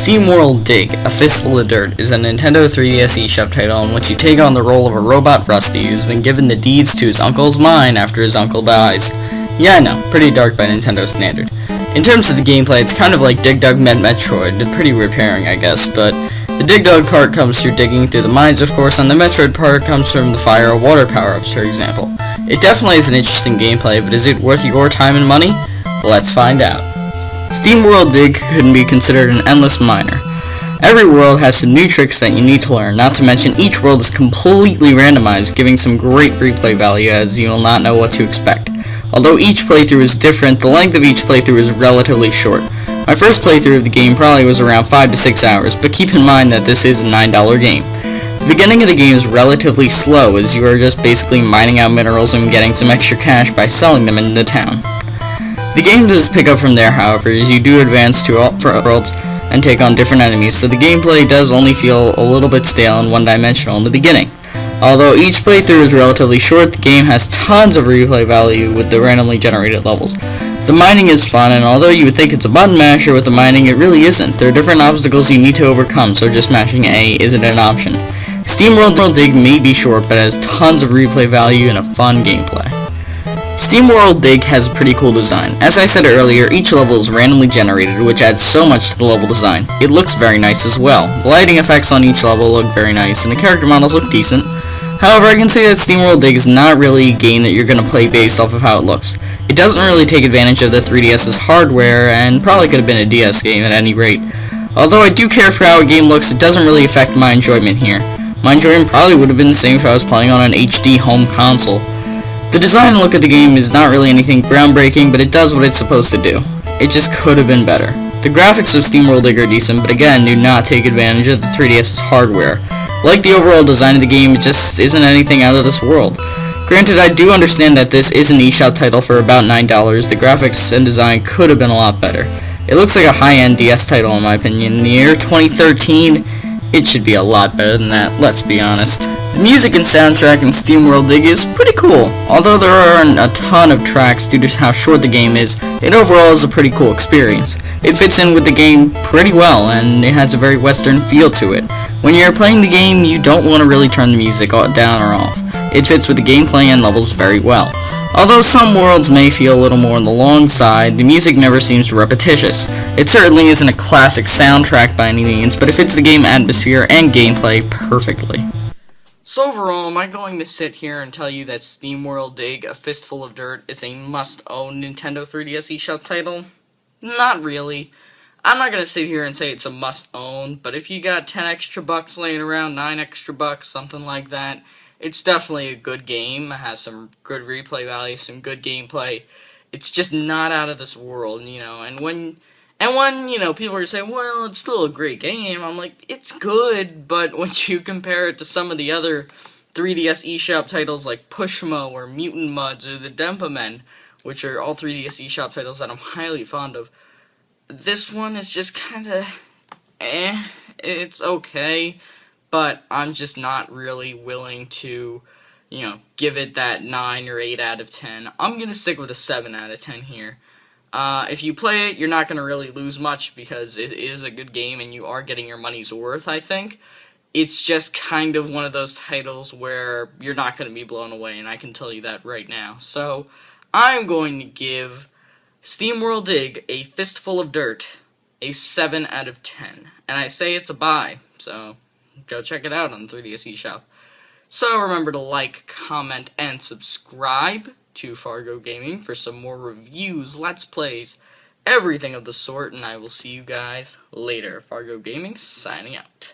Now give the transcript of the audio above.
Steamworld Dig, A Fistful of Dirt is a Nintendo 3DS eShop title in which you take on the role of a robot Rusty who's been given the deeds to his uncle's mine after his uncle dies. Yeah, I know, pretty dark by Nintendo standard. In terms of the gameplay, it's kind of like Dig Dug met Metroid, pretty repairing I guess, but the Dig Dug part comes through digging through the mines of course, and the Metroid part comes from the fire or water power-ups for example. It definitely is an interesting gameplay, but is it worth your time and money? Let's find out. Steamworld Dig can be considered an endless miner. Every world has some new tricks that you need to learn, not to mention each world is completely randomized, giving some great replay value as you will not know what to expect. Although each playthrough is different, the length of each playthrough is relatively short. My first playthrough of the game probably was around 5 to 6 hours, but keep in mind that this is a $9 game. The beginning of the game is relatively slow as you are just basically mining out minerals and getting some extra cash by selling them in the town. The game does pick up from there, however, as you do advance to all worlds and take on different enemies, so the gameplay does only feel a little bit stale and one-dimensional in the beginning. Although each playthrough is relatively short, the game has tons of replay value with the randomly generated levels. The mining is fun, and although you would think it's a button masher with the mining, it really isn't. There are different obstacles you need to overcome, so just mashing A isn't an option. Steamworld Dig may be short, but has tons of replay value and a fun gameplay. Steamworld Dig has a pretty cool design. As I said earlier, each level is randomly generated, which adds so much to the level design. It looks very nice as well. The lighting effects on each level look very nice, and the character models look decent. However, I can say that Steamworld Dig is not really a game that you're going to play based off of how it looks. It doesn't really take advantage of the 3DS's hardware, and probably could have been a DS game at any rate. Although I do care for how a game looks, it doesn't really affect my enjoyment here. My enjoyment probably would have been the same if I was playing on an HD home console. The design and look of the game is not really anything groundbreaking, but it does what it's supposed to do. It just could have been better. The graphics of Steamworld Dig are decent, but again, do not take advantage of the 3DS's hardware. Like the overall design of the game, it just isn't anything out of this world. Granted, I do understand that this is an eShop title for about $9. The graphics and design could have been a lot better. It looks like a high-end DS title in my opinion. In the year 2013, it should be a lot better than that, let's be honest. The music and soundtrack in Steamworld Dig is pretty cool. Although there aren't a ton of tracks due to how short the game is, it overall is a pretty cool experience. It fits in with the game pretty well, and it has a very western feel to it. When you're playing the game, you don't want to really turn the music down or off. It fits with the gameplay and levels very well. Although some worlds may feel a little more on the long side, the music never seems repetitious. It certainly isn't a classic soundtrack by any means, but it fits the game atmosphere and gameplay perfectly. So overall, am I going to sit here and tell you that Steamworld Dig, A Fistful of Dirt is a must-own Nintendo 3DS eShop title? Not really. I'm not going to sit here and say it's a must-own, but if you got 10 extra bucks laying around, 9 extra bucks, something like that, it's definitely a good game. It has some good replay value, some good gameplay. It's just not out of this world, you know. And when you know, people are saying, well, it's still a great game, I'm like, it's good, but when you compare it to some of the other 3DS eShop titles like Pushmo or Mutant Muds or the Denpa Men, which are all 3DS eShop titles that I'm highly fond of, this one is just kinda it's okay. But I'm just not really willing to, you know, give it that 9 or 8 out of 10. I'm going to stick with a 7 out of 10 here. If you play it, you're not going to really lose much because it is a good game and you are getting your money's worth, I think. It's just kind of one of those titles where you're not going to be blown away, and I can tell you that right now. So, I'm going to give Steamworld Dig, A Fistful of Dirt, a 7 out of 10. And I say it's a buy, so go check it out on the 3DS eShop. So remember to like, comment, and subscribe to FargoGaming for some more reviews, let's plays, everything of the sort, and I will see you guys later. FargoGaming signing out.